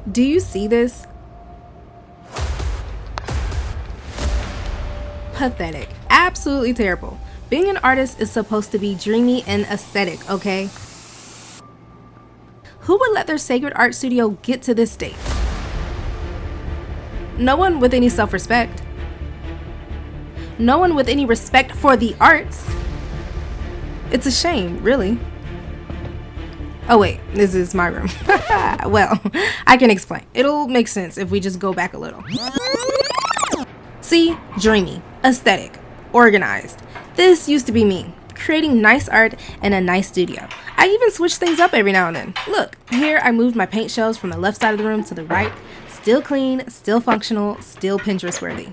Do you see this? Pathetic. Absolutely terrible. Being an artist is supposed to be dreamy and aesthetic, okay? Who would let their sacred art studio get to this state? No one with any self-respect. No one with any respect for the arts. It's a shame, really. Oh wait, this is my room. Well, I can explain. It'll make sense if we just go back a little. See, dreamy, aesthetic, organized. This used to be me, creating nice art in a nice studio. I even switch things up every now and then. Look, here I moved my paint shelves from the left side of the room to the right. Still clean, still functional, still Pinterest worthy.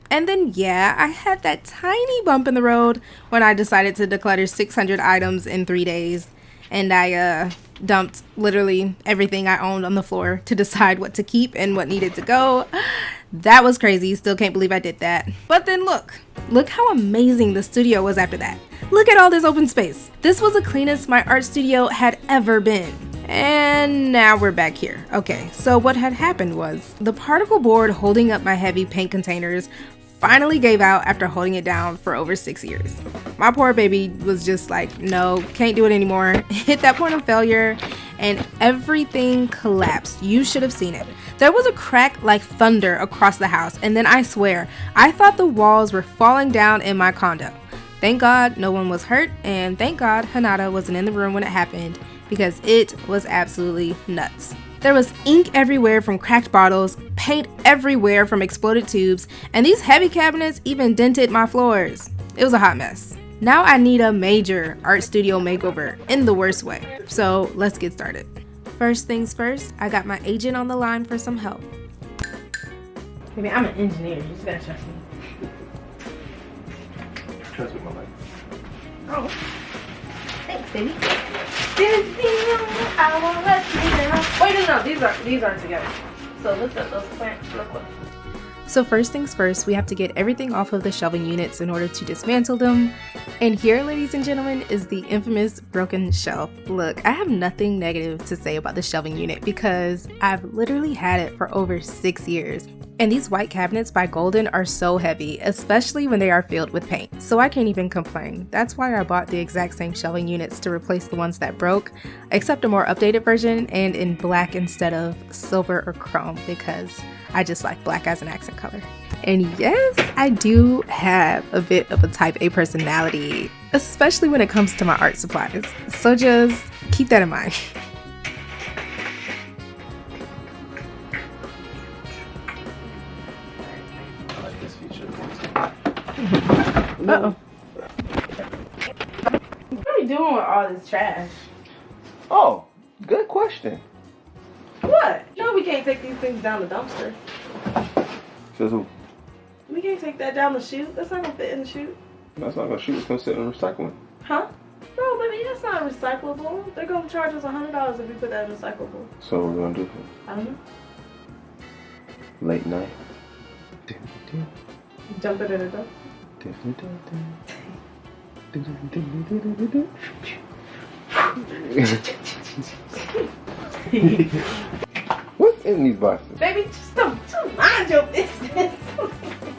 And then yeah, I had that tiny bump in the road when I decided to declutter 600 items in 3 days. And I dumped literally everything I owned on the floor to decide what to keep and what needed to go. That was crazy. Still can't believe I did that. But then look how amazing the studio was after that. Look at all this open space. This was the cleanest my art studio had ever been. And now we're back here. Okay, so what had happened was the particle board holding up my heavy paint containers finally gave out after holding it down for over 6 years. My poor baby was just like, no, can't do it anymore. Hit that point of failure and everything collapsed. You should have seen it. There was a crack like thunder across the house, and then I swear, I thought the walls were falling down in my condo. Thank God no one was hurt, and thank God Hanada wasn't in the room when it happened, because it was absolutely nuts. There was ink everywhere from cracked bottles, paint everywhere from exploded tubes, and these heavy cabinets even dented my floors. It was a hot mess. Now I need a major art studio makeover in the worst way. So let's get started. First things first, I got my agent on the line for some help. Baby, I'm an engineer. You just gotta trust me. Trust me, my life. Oh, thanks, baby. I won't let you down. Wait, no, these aren't together. So lift up those plants real quick. So first things first, we have to get everything off of the shelving units in order to dismantle them. And here, ladies and gentlemen, is the infamous broken shelf. Look, I have nothing negative to say about the shelving unit because I've literally had it for over 6 years. And these white cabinets by Golden are so heavy, especially when they are filled with paint. So I can't even complain. That's why I bought the exact same shelving units to replace the ones that broke, except a more updated version and in black instead of silver or chrome because I just like black as an accent color. And yes, I do have a bit of a type A personality, especially when it comes to my art supplies. So just keep that in mind. Uh-oh. What are you doing with all this trash? Oh, good question. What? No, we can't take these things down the dumpster. Says who? We can't take that down the chute. That's not gonna fit in the chute. That's not gonna shoot. It's gonna sit in recycling. Huh? No, baby, that's not recyclable. They're gonna charge us $100 if we put that in recyclable. So what we're gonna do? I don't know. Late night. Dump it in a dumpster. What's in these boxes? Baby, just don't mind your business.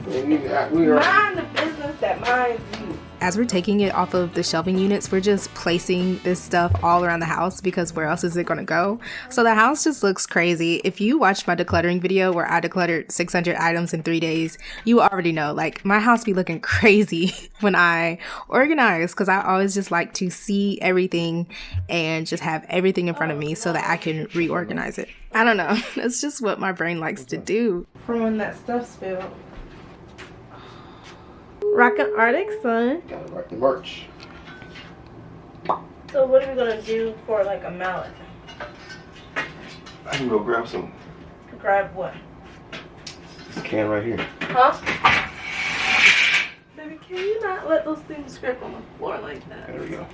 Mind the business that minds you. As we're taking it off of the shelving units, we're just placing this stuff all around the house because where else is it gonna go? So the house just looks crazy. If you watched my decluttering video where I decluttered 600 items in 3 days, you already know, like, my house be looking crazy when I organize because I always just like to see everything and just have everything in front of me so that I can reorganize it. I don't know. That's just what my brain likes to do. From when that stuff spilled. Rockin' Arctic Sun. Gotta rock the merch. So what are we gonna do for like a mallet? I can go grab some. Grab what? This can right here. Huh? Baby, can you not let those things scrape on the floor like that? There we go.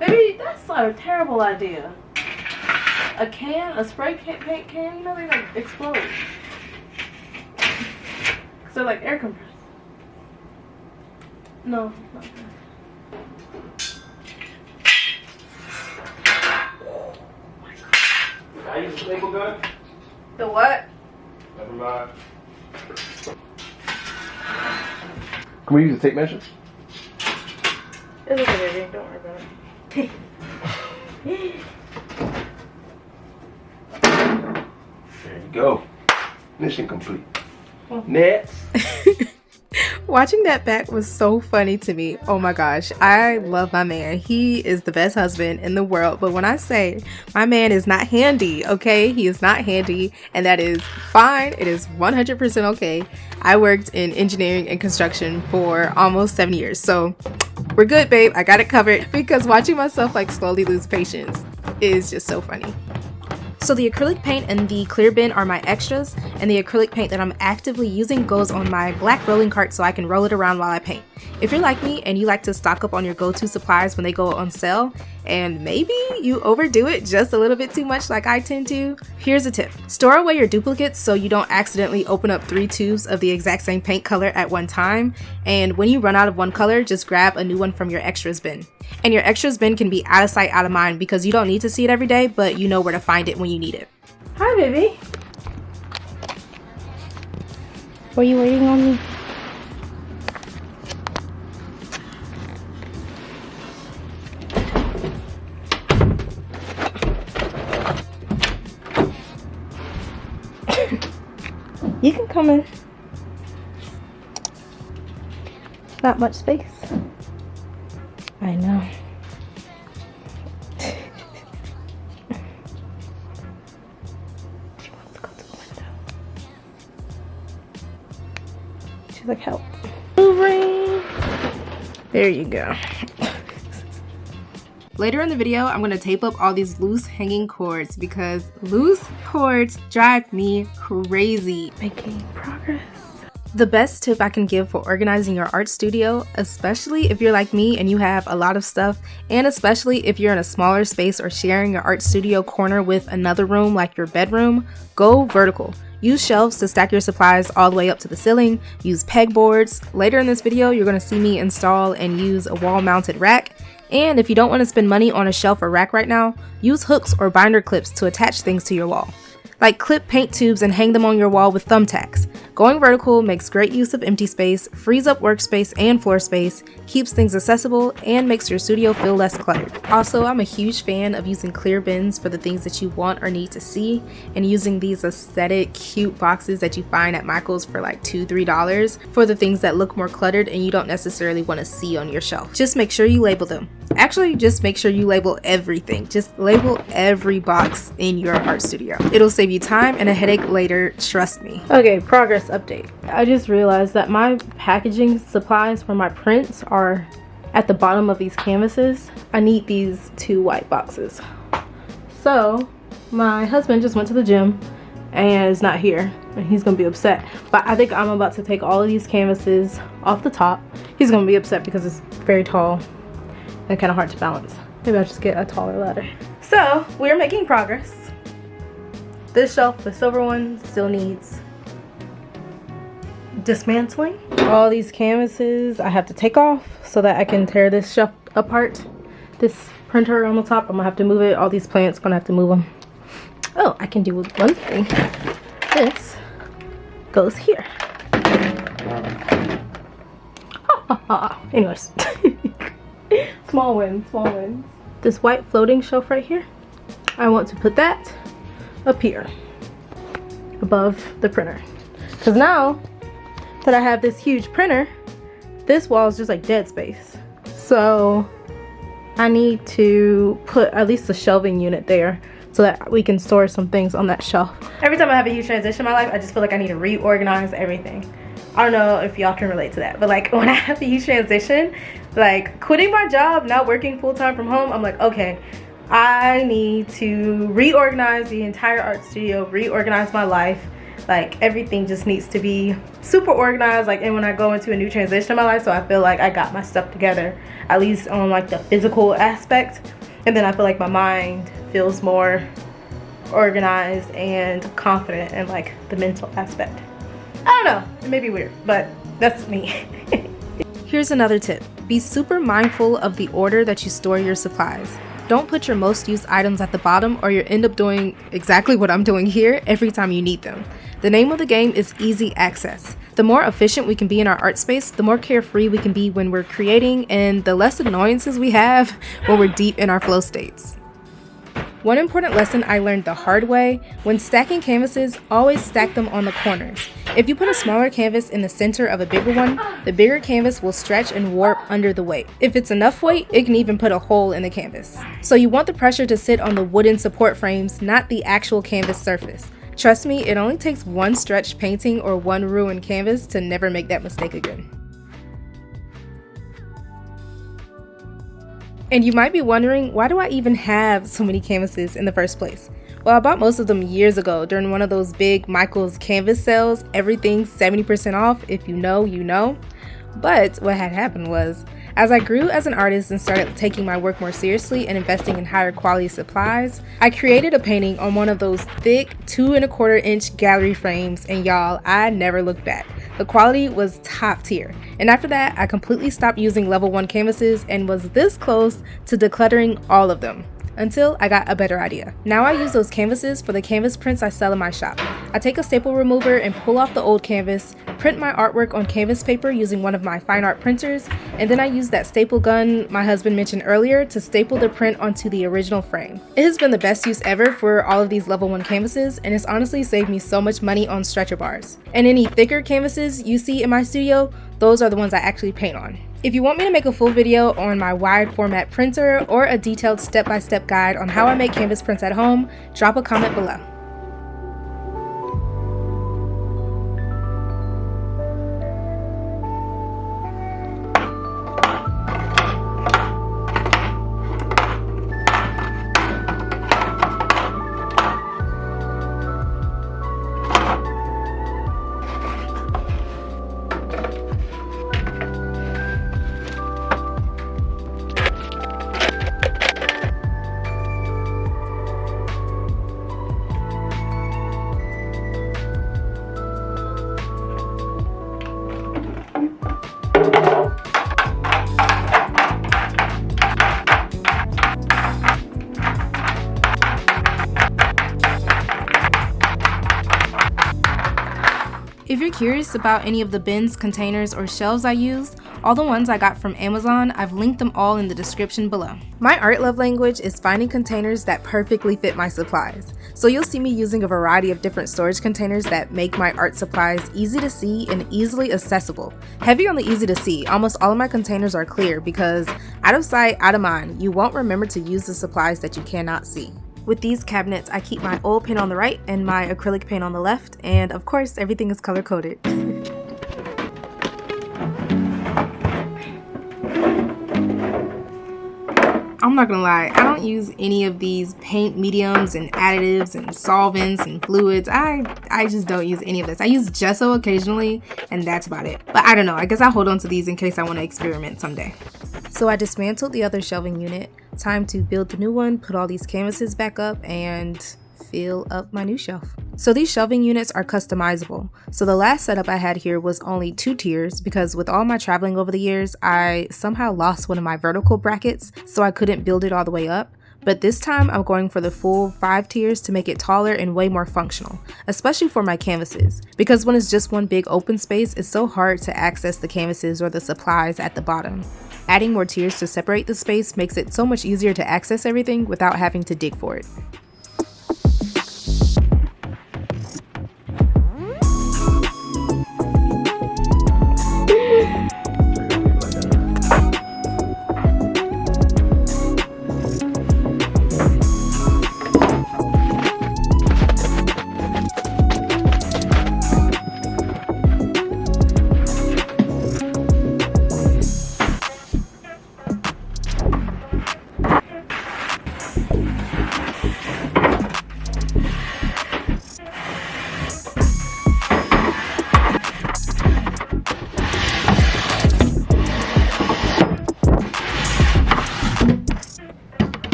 Baby, that's a terrible idea. A can, a spray paint can, you know they're gonna explode. So like air compressors. No, not that. I use a staple gun. The what? Never mind. Can we use the tape measure? It's okay, baby. Don't worry about it. There you go. Mission complete. Next. Watching that back was so funny to me. Oh my gosh, I love my man. He is the best husband in the world. But when I say my man is not handy, okay? He is not handy, and that is fine. It is 100% okay. I worked in engineering and construction for almost 7 years. So we're good, babe. I got it covered, because watching myself like slowly lose patience is just so funny. So the acrylic paint and the clear bin are my extras, and the acrylic paint that I'm actively using goes on my black rolling cart so I can roll it around while I paint. If you're like me and you like to stock up on your go-to supplies when they go on sale, and maybe you overdo it just a little bit too much like I tend to, here's a tip. Store away your duplicates so you don't accidentally open up 3 tubes of the exact same paint color at one time, and when you run out of one color, just grab a new one from your extras bin. And your extras bin can be out of sight, out of mind, because you don't need to see it every day, but you know where to find it when you need it. Hi, baby. Were you waiting on me? You can come in. Not much space. I know. She wants to go to the window. She's like, help. Maneuvering. There you go. Later in the video, I'm going to tape up all these loose hanging cords because loose cords drive me crazy. Making progress. The best tip I can give for organizing your art studio, especially if you're like me and you have a lot of stuff, and especially if you're in a smaller space or sharing your art studio corner with another room like your bedroom, go vertical. Use shelves to stack your supplies all the way up to the ceiling. Use pegboards. Later in this video, you're going to see me install and use a wall-mounted rack. And if you don't want to spend money on a shelf or rack right now, use hooks or binder clips to attach things to your wall. Like clip paint tubes and hang them on your wall with thumbtacks. Going vertical makes great use of empty space, frees up workspace and floor space, keeps things accessible, and makes your studio feel less cluttered. Also, I'm a huge fan of using clear bins for the things that you want or need to see, and using these aesthetic, cute boxes that you find at Michael's for like $2, $3 for the things that look more cluttered and you don't necessarily want to see on your shelf. Just make sure you label them. Actually, just make sure you label everything. Just label every box in your art studio. It'll save you time and a headache later, trust me. Okay, progress update. I just realized that my packaging supplies for my prints are at the bottom of these canvases. I need these 2 white boxes. So my husband just went to the gym and is not here, and he's gonna be upset. But I think I'm about to take all of these canvases off the top. He's gonna be upset because it's very tall and kind of hard to balance. Maybe I'll just get a taller ladder. So we're making progress. This shelf, the silver one, still needs dismantling. All these canvases I have to take off so that I can tear this shelf apart. This printer on the top, I'm gonna have to move it. All these plants, gonna have to move them. Oh, I can do one thing. This goes here. Anyways. Small wins, small wins. This white floating shelf right here, I want to put that up here above the printer, because now that I have this huge printer, this wall is just like dead space. So I need to put at least a shelving unit there so that we can store some things on that shelf. Every time I have a huge transition in my life, I just feel like I need to reorganize everything. I don't know if y'all can relate to that, but like when I have a huge transition, like quitting my job, not working full-time from home, I'm like, okay, I need to reorganize the entire art studio, reorganize my life. Like everything just needs to be super organized, like, and when I go into a new transition in my life, so I feel like I got my stuff together, at least on like the physical aspect, and then I feel like my mind feels more organized and confident in like the mental aspect. I don't know, it may be weird, but that's me. Here's another tip. Be super mindful of the order that you store your supplies. Don't put your most used items at the bottom or you'll end up doing exactly what I'm doing here every time you need them. The name of the game is easy access. The more efficient we can be in our art space, the more carefree we can be when we're creating, and the less annoyances we have when we're deep in our flow states. One important lesson I learned the hard way: when stacking canvases, always stack them on the corners. If you put a smaller canvas in the center of a bigger one, the bigger canvas will stretch and warp under the weight. If it's enough weight, it can even put a hole in the canvas. So you want the pressure to sit on the wooden support frames, not the actual canvas surface. Trust me, it only takes one stretched painting or one ruined canvas to never make that mistake again. And you might be wondering, why do I even have so many canvases in the first place? Well, I bought most of them years ago during one of those big Michael's canvas sales, everything 70% off, if you know, you know. But what had happened was, as I grew as an artist and started taking my work more seriously and investing in higher quality supplies, I created a painting on one of those thick 2¼ inch gallery frames, and y'all, I never looked back. The quality was top tier. And after that, I completely stopped using level 1 canvases and was this close to decluttering all of them, until I got a better idea. Now I use those canvases for the canvas prints I sell in my shop. I take a staple remover and pull off the old canvas, print my artwork on canvas paper using one of my fine art printers, and then I use that staple gun my husband mentioned earlier to staple the print onto the original frame. It has been the best use ever for all of these level 1 canvases, and it's honestly saved me so much money on stretcher bars. And any thicker canvases you see in my studio, those are the ones I actually paint on. If you want me to make a full video on my wide format printer or a detailed step-by-step guide on how I make canvas prints at home, drop a comment below. If you're curious about any of the bins, containers, or shelves I used, all the ones I got from Amazon, I've linked them all in the description below. My art love language is finding containers that perfectly fit my supplies. So you'll see me using a variety of different storage containers that make my art supplies easy to see and easily accessible. Heavy on the easy to see, almost all of my containers are clear because out of sight, out of mind, you won't remember to use the supplies that you cannot see. With these cabinets, I keep my oil paint on the right and my acrylic paint on the left, and of course, everything is color coded. I'm not gonna lie, I don't use any of these paint mediums and additives and solvents and fluids. I just don't use any of this. I use gesso occasionally, and that's about it. But I don't know, I guess I'll hold on to these in case I want to experiment someday. So I dismantled the other shelving unit. Time to build the new one, put all these canvases back up, and fill up my new shelf. So these shelving units are customizable. So the last setup I had here was only 2 tiers because with all my traveling over the years, I somehow lost one of my vertical brackets, so I couldn't build it all the way up. But this time I'm going for the full 5 tiers to make it taller and way more functional, especially for my canvases. Because when it's just one big open space, it's so hard to access the canvases or the supplies at the bottom. Adding more tiers to separate the space makes it so much easier to access everything without having to dig for it.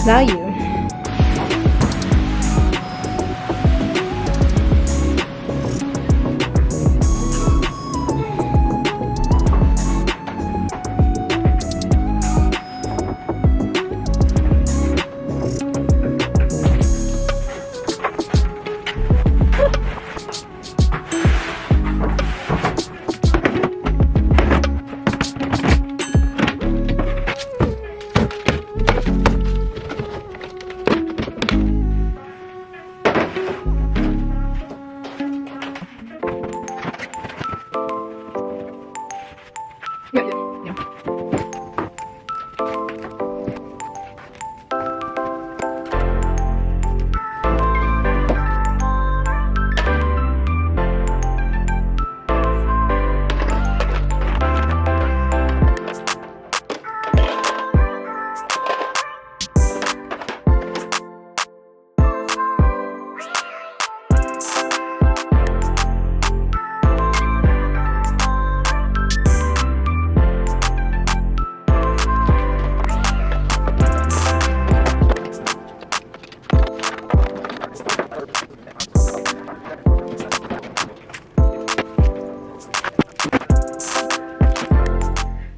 Now you.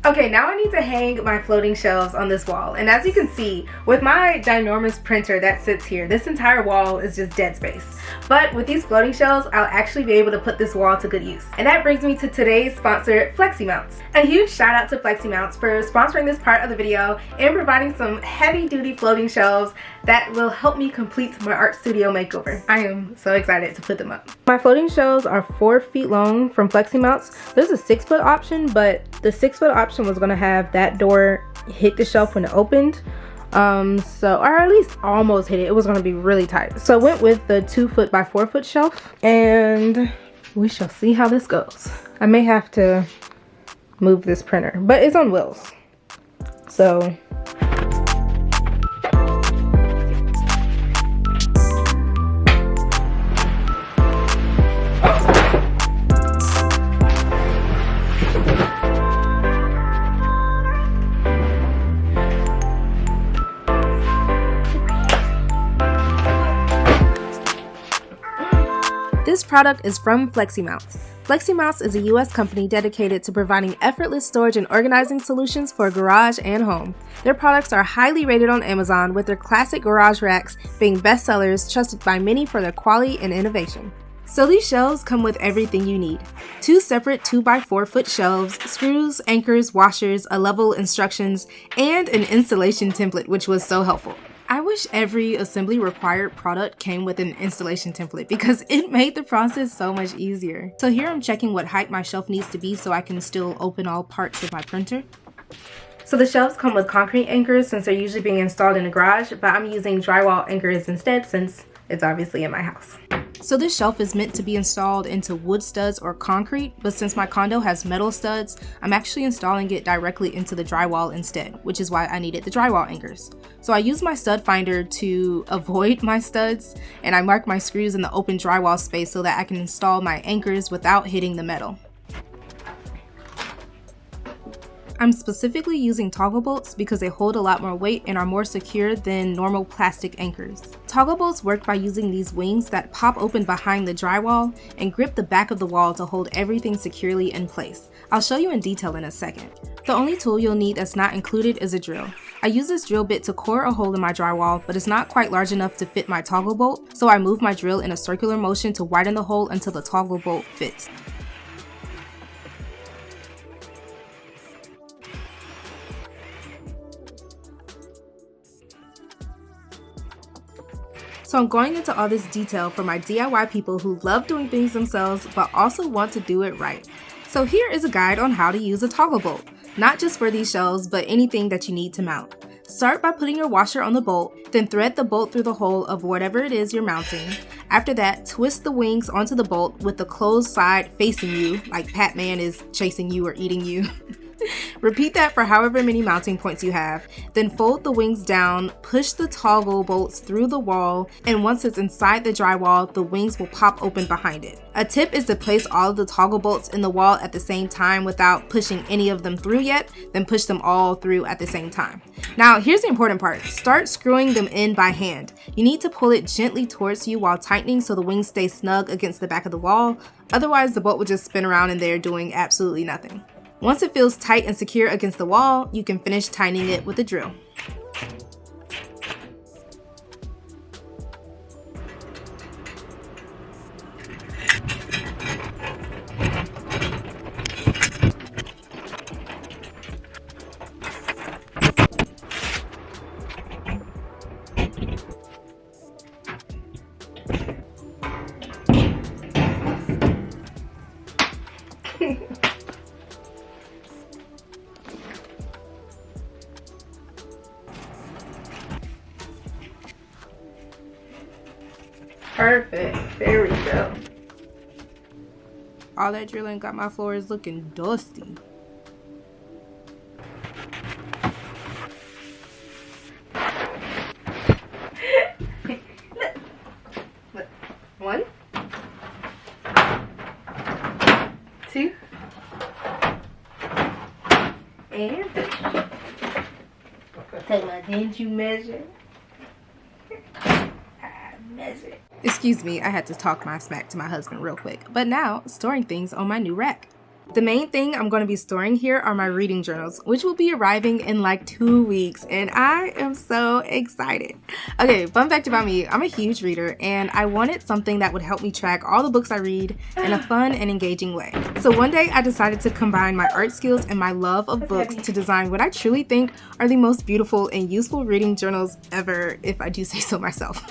Okay, now I need to hang my floating shelves on this wall. And as you can see, with my ginormous printer that sits here, this entire wall is just dead space. But with these floating shelves, I'll actually be able to put this wall to good use. And that brings me to today's sponsor, FlexiMounts. A huge shout out to FlexiMounts for sponsoring this part of the video and providing some heavy duty floating shelves that will help me complete my art studio makeover. I am so excited to put them up. My floating shelves are 4 feet long from FlexiMounts. There's a 6-foot option, but the 6-foot option was gonna have that door hit the shelf when it opened. Or at least almost hit it. It was gonna be really tight. So I went with the 2-foot by 4-foot shelf, and we shall see how this goes. I may have to move this printer, but it's on wheels. So this product is from FlexiMounts. FlexiMounts is a US company dedicated to providing effortless storage and organizing solutions for garage and home. Their products are highly rated on Amazon, with their classic garage racks being bestsellers trusted by many for their quality and innovation. So these shelves come with everything you need. 2 separate 2x4-foot shelves, screws, anchors, washers, a level instructions, and an installation template, which was so helpful. I wish every assembly required product came with an installation template because it made the process so much easier. So here I'm checking what height my shelf needs to be so I can still open all parts of my printer. So the shelves come with concrete anchors since they're usually being installed in a garage, but I'm using drywall anchors instead since it's obviously in my house. So this shelf is meant to be installed into wood studs or concrete, but since my condo has metal studs, I'm actually installing it directly into the drywall instead, which is why I needed the drywall anchors. So I use my stud finder to avoid my studs, and I mark my screws in the open drywall space so that I can install my anchors without hitting the metal. I'm specifically using toggle bolts because they hold a lot more weight and are more secure than normal plastic anchors. Toggle bolts work by using these wings that pop open behind the drywall and grip the back of the wall to hold everything securely in place. I'll show you in detail in a second. The only tool you'll need that's not included is a drill. I use this drill bit to core a hole in my drywall, but it's not quite large enough to fit my toggle bolt, so I move my drill in a circular motion to widen the hole until the toggle bolt fits. So I'm going into all this detail for my DIY people who love doing things themselves but also want to do it right. So here is a guide on how to use a toggle bolt, not just for these shelves but anything that you need to mount. Start by putting your washer on the bolt, then thread the bolt through the hole of whatever it is you're mounting. After that, twist the wings onto the bolt with the closed side facing you, like Pac-Man is chasing you or eating you. Repeat that for however many mounting points you have. Then fold the wings down, push the toggle bolts through the wall, and once it's inside the drywall, the wings will pop open behind it. A tip is to place all of the toggle bolts in the wall at the same time without pushing any of them through yet, then push them all through at the same time. Now here's the important part. Start screwing them in by hand. You need to pull it gently towards you while tightening so the wings stay snug against the back of the wall. Otherwise the bolt will just spin around in there doing absolutely nothing. Once it feels tight and secure against the wall, you can finish tightening it with a drill. Perfect. There we go. All that drilling got my floors looking dusty. Look. 1, 2, and 3. Take my didn't you measure? Measure. Excuse me, I had to talk my smack to my husband real quick. But now, storing things on my new rack. The main thing I'm going to be storing here are my reading journals, which will be arriving in like 2 weeks, and I am so excited. Okay, fun fact about me, I'm a huge reader, and I wanted something that would help me track all the books I read in a fun and engaging way. So one day I decided to combine my art skills and my love of books to design what I truly think are the most beautiful and useful reading journals ever, if I do say so myself.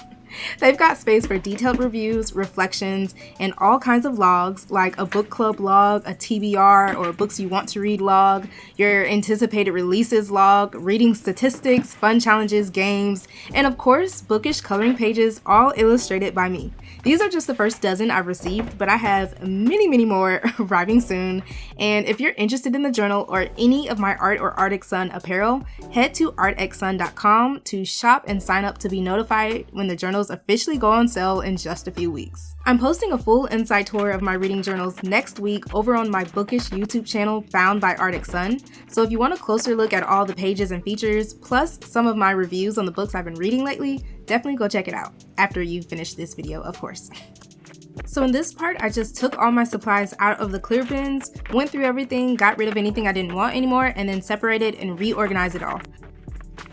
They've got space for detailed reviews, reflections, and all kinds of logs like a book club log, a TBR or books you want to read log, your anticipated releases log, reading statistics, fun challenges, games, and of course, bookish coloring pages all illustrated by me. These are just the first dozen I've received, but I have many more arriving soon. And if you're interested in the journal or any of my Art or ArtXSun apparel, head to artxsun.com to shop and sign up to be notified when the journals officially go on sale in just a few weeks. I'm posting a full inside tour of my reading journals next week over on my bookish YouTube channel found by ArtXSun. So if you want a closer look at all the pages and features, plus some of my reviews on the books I've been reading lately, definitely go check it out after you finish this video, of course. So in this part, I just took all my supplies out of the clear bins, went through everything, got rid of anything I didn't want anymore, and then separated and reorganized it all.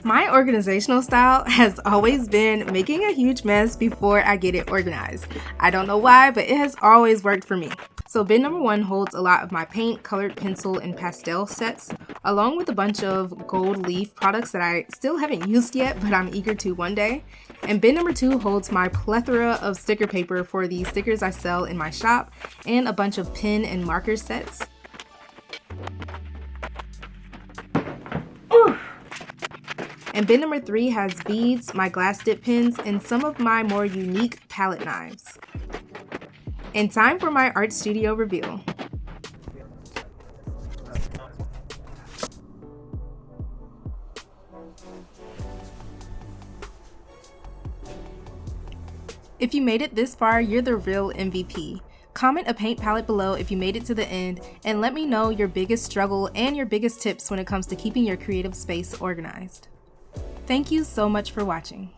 My organizational style has always been making a huge mess before I get it organized. I don't know why, but it has always worked for me. So bin number 1 holds a lot of my paint, colored pencil, and pastel sets, along with a bunch of gold leaf products that I still haven't used yet, but I'm eager to one day. And bin number 2 holds my plethora of sticker paper for the stickers I sell in my shop, and a bunch of pen and marker sets. And bin number 3 has beads, my glass dip pens, and some of my more unique palette knives. And time for my art studio reveal. If you made it this far, you're the real MVP. Comment a paint palette below if you made it to the end, and let me know your biggest struggle and your biggest tips when it comes to keeping your creative space organized. Thank you so much for watching.